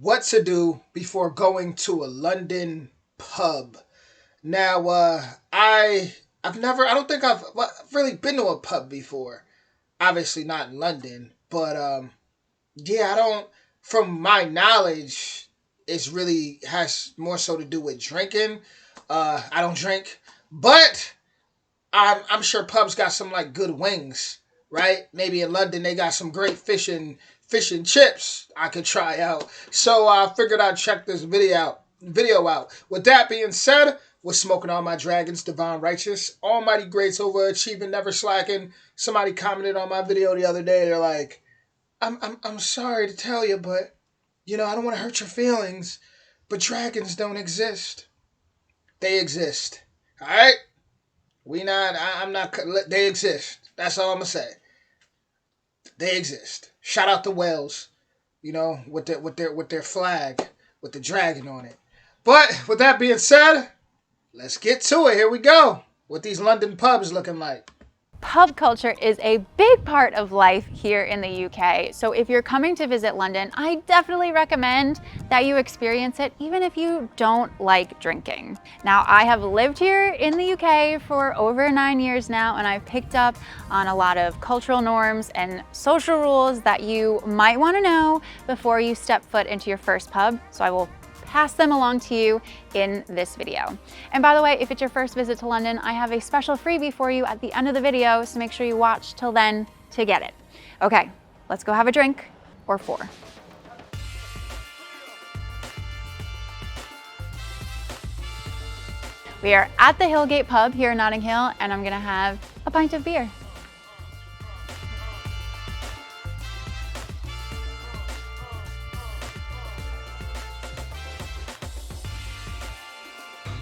what to do before going to a London pub. Now, I don't think I've really been to a pub before. Obviously not in London, but yeah, I don't. From my knowledge, it's really has more so to do with drinking. I don't drink, but I'm sure pubs got some like good wings, right? Maybe in London they got some great fish and chips I could try out. So I figured I'd check this video out. With that being said, we're smoking all my dragons, divine righteous, almighty greats, overachieving, never slacking. Somebody commented on my video the other day. They're like, I'm sorry to tell you, but I don't want to hurt your feelings, but dragons don't exist. They exist. All right. We not. I'm not. They exist. That's all I'm gonna say. They exist. Shout out to Wales. With their flag, with the dragon on it. But with that being said, let's get to it. Here we go. What these London pubs looking like? Pub culture is a big part of life here in the UK. So if you're coming to visit London, I definitely recommend that you experience it even if you don't like drinking. Now, I have lived here in the UK for over 9 years now, and I've picked up on a lot of cultural norms and social rules that you might want to know before you step foot into your first pub. So I will pass them along to you in this video. And by the way, if it's your first visit to London, I have a special freebie for you at the end of the video, so make sure you watch till then to get it. Okay, let's go have a drink, or four. We are at the Hillgate Pub here in Notting Hill, and I'm gonna have a pint of beer.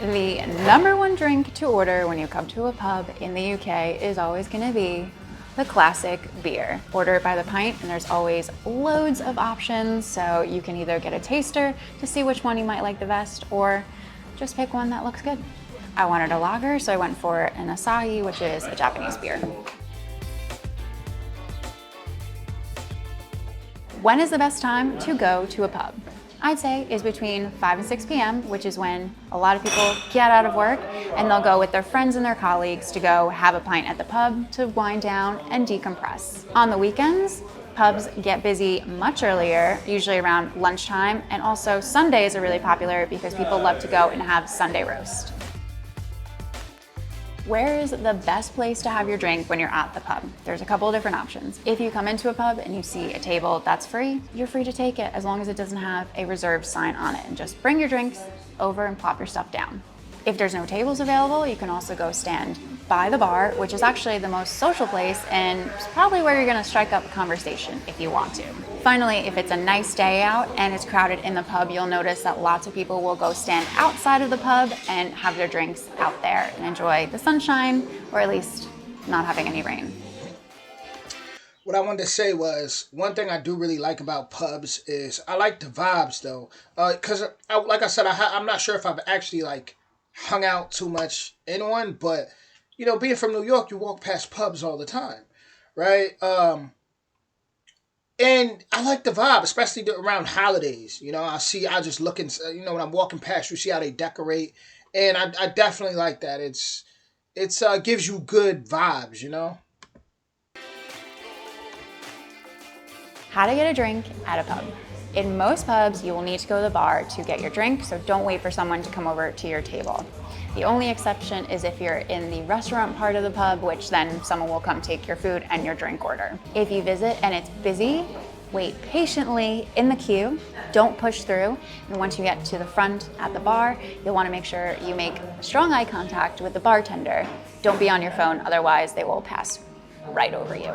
The number one drink to order when you come to a pub in the UK is always going to be the classic beer. Order it by the pint, and there's always loads of options, so you can either get a taster to see which one you might like the best, or just pick one that looks good. I wanted a lager, so I went for an Asahi, which is a Japanese beer. When is the best time to go to a pub? I'd say is between 5 and 6 p.m., which is when a lot of people get out of work and they'll go with their friends and their colleagues to go have a pint at the pub to wind down and decompress. On the weekends, pubs get busy much earlier, usually around lunchtime, and also Sundays are really popular because people love to go and have Sunday roast. Where is the best place to have your drink when you're at the pub? There's a couple of different options. If you come into a pub and you see a table that's free, you're free to take it as long as it doesn't have a reserved sign on it, and just bring your drinks over and plop your stuff down. If there's no tables available, you can also go stand by the bar, which is actually the most social place and it's probably where you're gonna strike up a conversation if you want to. Finally, if it's a nice day out and it's crowded in the pub, you'll notice that lots of people will go stand outside of the pub and have their drinks out there and enjoy the sunshine, or at least not having any rain. What I wanted to say was one thing I do really like about pubs is I like the vibes though, because like I said, I'm not sure if I've actually like hung out too much in one, but being from New York, you walk past pubs all the time, right? And I like the vibe, especially around holidays. I just look and when I'm walking past, you see how they decorate, and I definitely like that. It's gives you good vibes. How to get a drink at a pub. In most pubs, you will need to go to the bar to get your drink, so don't wait for someone to come over to your table. The only exception is if you're in the restaurant part of the pub, which then someone will come take your food and your drink order. If you visit and it's busy, wait patiently in the queue, don't push through, and once you get to the front at the bar, you'll want to make sure you make strong eye contact with the bartender. Don't be on your phone, otherwise they will pass right over you.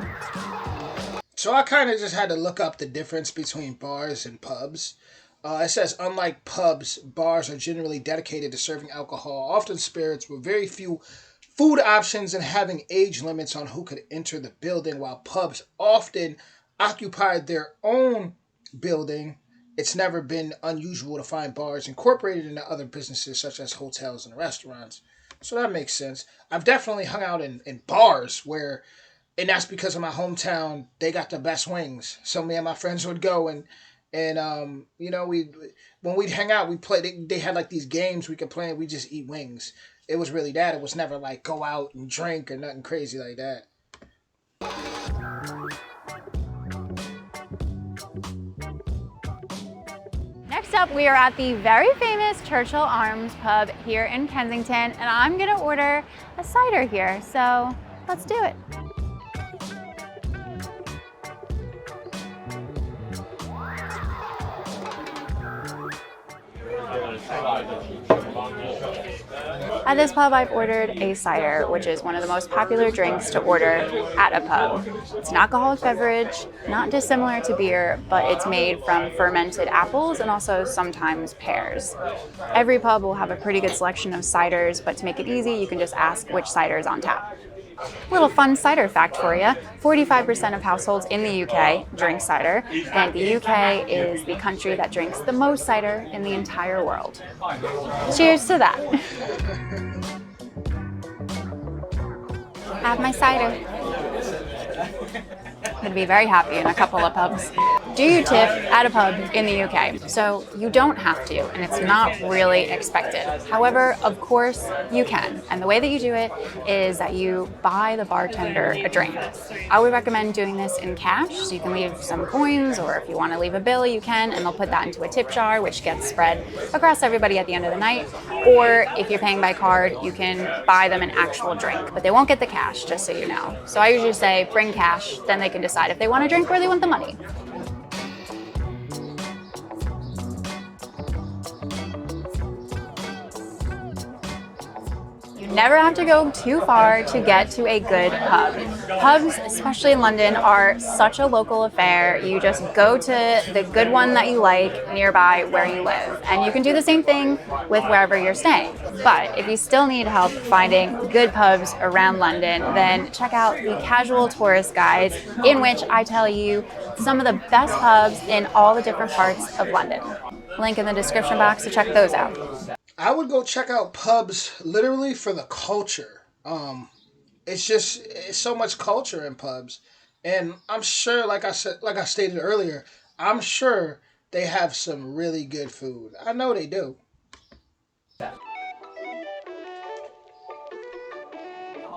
So I kind of just had to look up the difference between bars and pubs. It says, unlike pubs, bars are generally dedicated to serving alcohol, often spirits, with very few food options and having age limits on who could enter the building, while pubs often occupy their own building. It's never been unusual to find bars incorporated into other businesses such as hotels and restaurants. So that makes sense. I've definitely hung out in bars where, and that's because of my hometown, they got the best wings. So me and my friends would go, and And you know, we when we'd hang out, we play. They had like these games we could play, and we just eat wings. It was really that. It was never like go out and drink or nothing crazy like that. Next up, we are at the very famous Churchill Arms pub here in Kensington, and I'm gonna order a cider here, so let's do it. At this pub, I've ordered a cider, which is one of the most popular drinks to order at a pub. It's an alcoholic beverage, not dissimilar to beer, but it's made from fermented apples and also sometimes pears. Every pub will have a pretty good selection of ciders, but to make it easy, you can just ask which cider is on tap. Little fun cider fact for you, 45% of households in the UK drink cider, and the UK is the country that drinks the most cider in the entire world. Cheers to that. Have my cider. I'm gonna be very happy in a couple of pubs. Do you tip at a pub in the UK? So you don't have to, and it's not really expected. However, of course, you can. And the way that you do it is that you buy the bartender a drink. I would recommend doing this in cash, so you can leave some coins, or if you want to leave a bill, you can, and they'll put that into a tip jar, which gets spread across everybody at the end of the night. Or if you're paying by card, you can buy them an actual drink, but they won't get the cash, just so you know. So I usually say bring cash, then they can decide if they want a drink or they want the money. Never have to go too far to get to a good pub. Pubs, especially in London, are such a local affair. You just go to the good one that you like nearby where you live. And you can do the same thing with wherever you're staying. But if you still need help finding good pubs around London, then check out the Casual Tourist Guides, in which I tell you some of the best pubs in all the different parts of London. Link in the description box to check those out. I would go check out pubs literally for the culture. It's so much culture in pubs, and I'm sure, like I stated earlier, I'm sure they have some really good food. I know they do.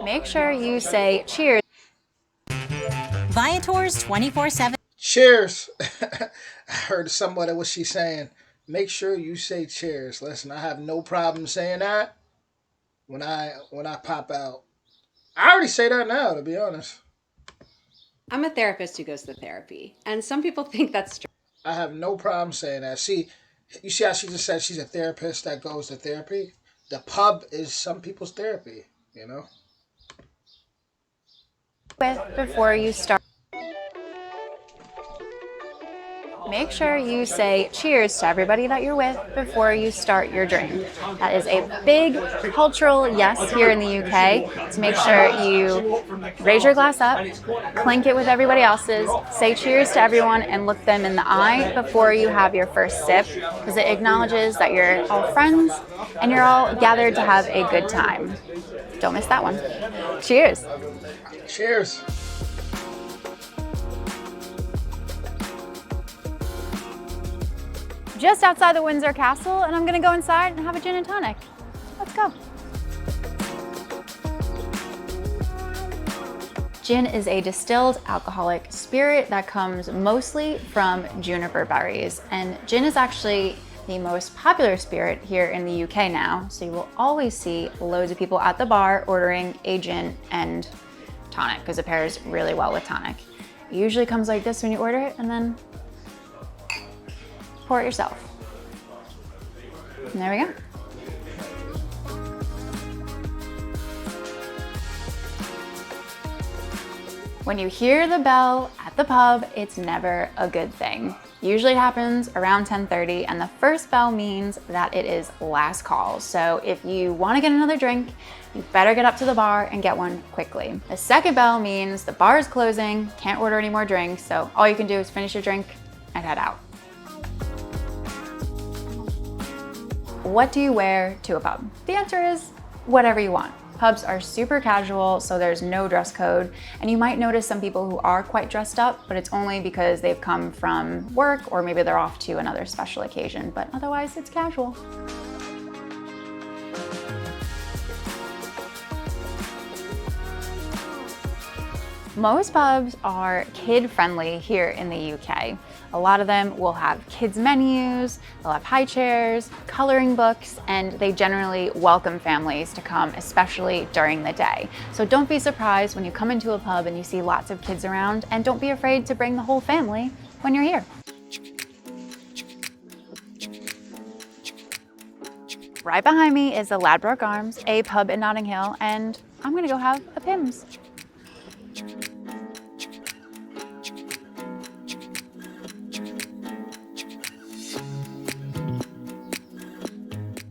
Make sure you say cheers. Viator's 24/7. Cheers. I heard somebody what she's saying. Make sure you say cheers. Listen, I have no problem saying that when I pop out. I already say that now, to be honest. I'm a therapist who goes to therapy, and some people think that's strange. I have no problem saying that. See, you see how she just said she's a therapist that goes to therapy? The pub is some people's therapy, you know? Before you start. Make sure you say cheers to everybody that you're with before you start your drink. That is a big cultural yes here in the UK, to make sure you raise your glass up, clink it with everybody else's, say cheers to everyone, and look them in the eye before you have your first sip, because it acknowledges that you're all friends and you're all gathered to have a good time. Don't miss that one. Cheers. Cheers. Just outside the Windsor Castle, and I'm gonna go inside and have a gin and tonic. Let's go. Gin is a distilled alcoholic spirit that comes mostly from juniper berries, and gin is actually the most popular spirit here in the UK now, so you will always see loads of people at the bar ordering a gin and tonic, because it pairs really well with tonic. It usually comes like this when you order it, and then pour it yourself. And there we go. When you hear the bell at the pub, it's never a good thing. Usually it happens around 10:30, and the first bell means that it is last call. So if you want to get another drink, you better get up to the bar and get one quickly. The second bell means the bar is closing, can't order any more drinks, so all you can do is finish your drink and head out. What do you wear to a pub? The answer is whatever you want. Pubs are super casual, so there's no dress code. And you might notice some people who are quite dressed up, but it's only because they've come from work or maybe they're off to another special occasion, but otherwise it's casual. Most pubs are kid-friendly here in the UK. A lot of them will have kids menus, they'll have high chairs, coloring books, and they generally welcome families to come, especially during the day. So don't be surprised when you come into a pub and you see lots of kids around, and don't be afraid to bring the whole family when you're here. Right behind me is the Ladbroke Arms, a pub in Notting Hill, and I'm gonna go have a Pimm's.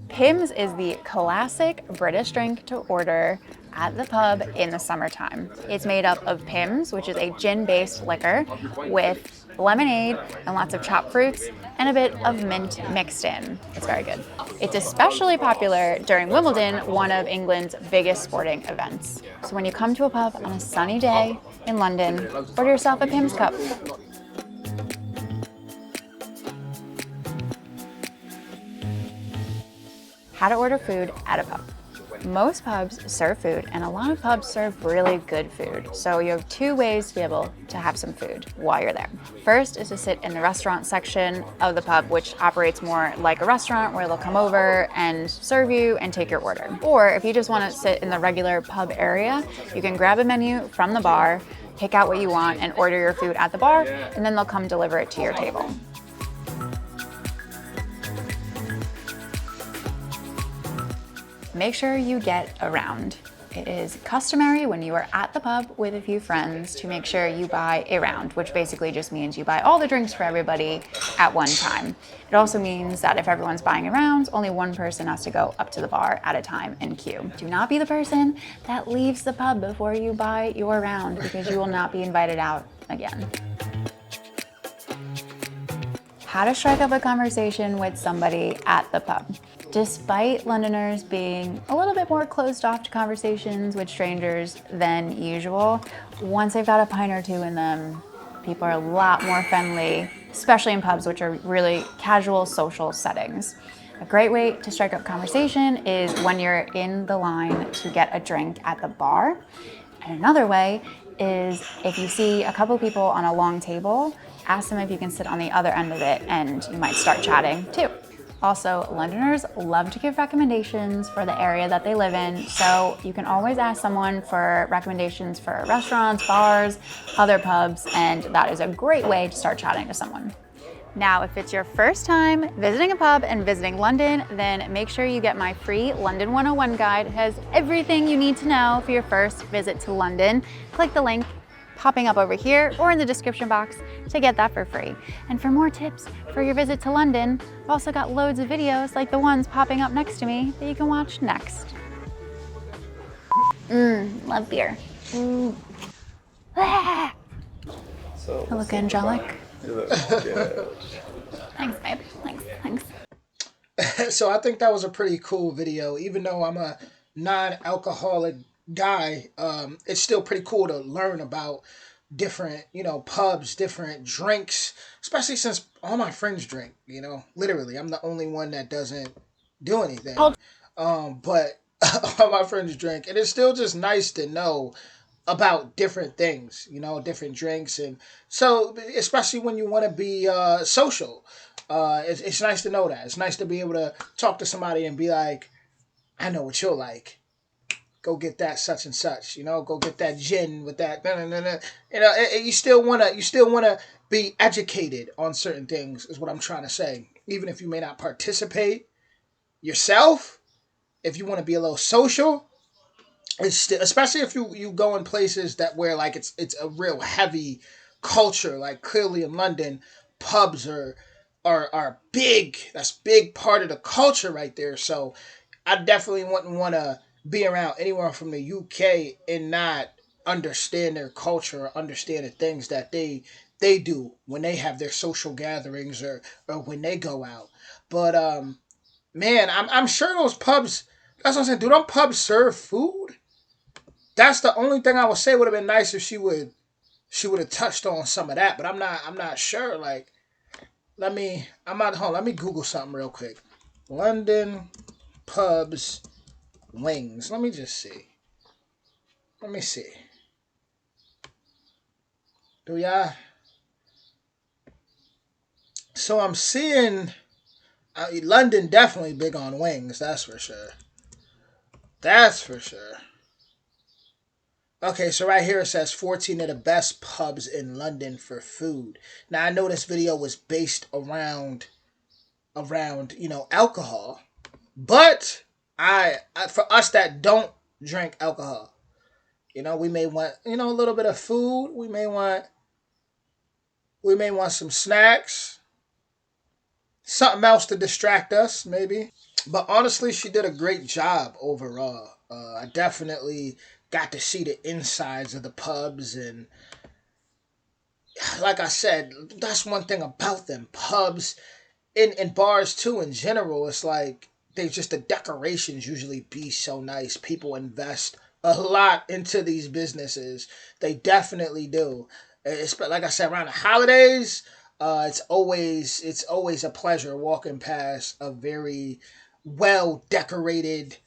Pimm's is the classic British drink to order at the pub in the summertime. It's made up of Pimm's, which is a gin-based liquor with lemonade and lots of chopped fruits and a bit of mint mixed in. It's very good. It's especially popular during Wimbledon, one of England's biggest sporting events. So when you come to a pub on a sunny day in London, order yourself a Pimm's cup. How to order food at a pub. Most pubs serve food, and a lot of pubs serve really good food. So you have two ways to be able to have some food while you're there. First is to sit in the restaurant section of the pub, which operates more like a restaurant where they'll come over and serve you and take your order. Or if you just want to sit in the regular pub area, you can grab a menu from the bar, pick out what you want, and order your food at the bar, and then they'll come deliver it to your table. Make sure you get around. It is customary when you are at the pub with a few friends to make sure you buy a round, which basically just means you buy all the drinks for everybody at one time. It also means that if everyone's buying a round, only one person has to go up to the bar at a time and queue. Do not be the person that leaves the pub before you buy your round, because you will not be invited out again. How to strike up a conversation with somebody at the pub. Despite Londoners being a little bit more closed off to conversations with strangers than usual, once they've got a pint or two in them, people are a lot more friendly, especially in pubs, which are really casual social settings. A great way to strike up conversation is when you're in the line to get a drink at the bar. And another way is if you see a couple people on a long table, ask them if you can sit on the other end of it, and you might start chatting too. Also, Londoners love to give recommendations for the area that they live in, so you can always ask someone for recommendations for restaurants, bars, other pubs, and that is a great way to start chatting to someone. Now, if it's your first time visiting a pub and visiting London, then make sure you get my free London 101 guide. It has everything you need to know for your first visit to London. Click the link popping up over here or in the description box to get that for free. And for more tips for your visit to London, I've also got loads of videos like the ones popping up next to me that you can watch next. Love beer. Ah. So, I look angelic. you look good. Thanks, babe. Thanks. So I think that was a pretty cool video. Even though I'm a non-alcoholic guy, it's still pretty cool to learn about different, pubs, different drinks, especially since all my friends drink, literally. I'm the only one that doesn't do anything. But all my friends drink, and it's still just nice to know about different things, different drinks. And so, especially when you want to be social, it's nice to know that. It's nice to be able to talk to somebody and be like, I know what you'll like. Go get that such and such, go get that gin with that. You still wanna be educated on certain things, is what I'm trying to say. Even if you may not participate yourself, if you want to be a little social, it's still, especially if you go in places that where like it's a real heavy culture. Like clearly in London, pubs are big. That's big part of the culture right there. So I definitely wouldn't want to be around anyone from the UK and not understand their culture or understand the things that they do when they have their social gatherings or when they go out. But man, I'm sure those pubs. That's what I'm saying. Do them pubs serve food? That's the only thing I would say would have been nice if she would have touched on some of that, but I'm not sure. Like, let me Google something real quick. London pubs wings. Let me just see. Let me see. Do y'all? So I'm seeing London definitely big on wings. That's for sure. That's for sure. Okay, so right here it says 14 of the best pubs in London for food. Now I know this video was based around alcohol, but I for us that don't drink alcohol, we may want a little bit of food. We may want some snacks, something else to distract us, maybe. But honestly, she did a great job overall. I definitely got to see the insides of the pubs, and like I said, that's one thing about them pubs and bars too. In general, it's like the decorations usually be so nice. People invest a lot into these businesses. They definitely do. It's like I said, around the holidays, it's always a pleasure walking past a very well decorated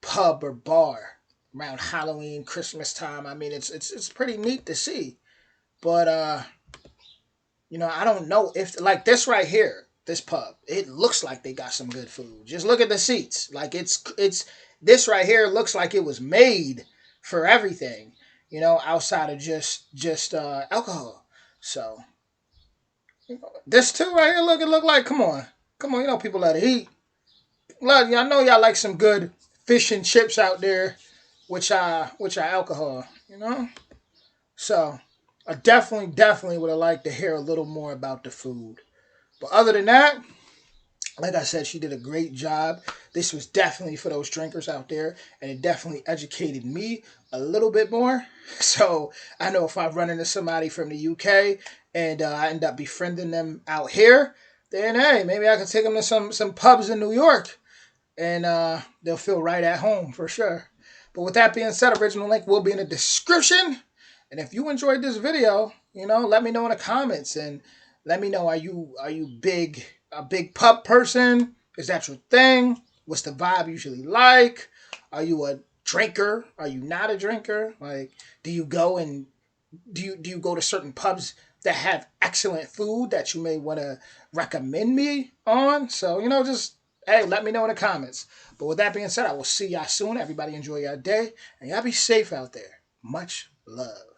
pub or bar around Halloween, Christmas time. I mean, it's pretty neat to see. But I don't know if like this right here, this pub, it looks like they got some good food. Just look at the seats. Like it's this right here looks like it was made for everything, outside of just alcohol. So this too right here, it look like come on, people let it eat. Look, y'all know y'all like some good fish and chips out there, which are alcohol. So I definitely would have liked to hear a little more about the food. But other than that, like I said, she did a great job. This was definitely for those drinkers out there, and it definitely educated me a little bit more. So I know if I run into somebody from the UK and I end up befriending them out here, then hey, maybe I can take them to some pubs in New York, and they'll feel right at home for sure. But with that being said, original link will be in the description. And if you enjoyed this video, let me know in the comments and let me know, are you a big pub person? Is that your thing? What's the vibe usually like? Are you a drinker? Are you not a drinker? Like, do you go to certain pubs that have excellent food that you may want to recommend me on? So, just hey, let me know in the comments. But with that being said, I will see y'all soon. Everybody enjoy your day and y'all be safe out there. Much love.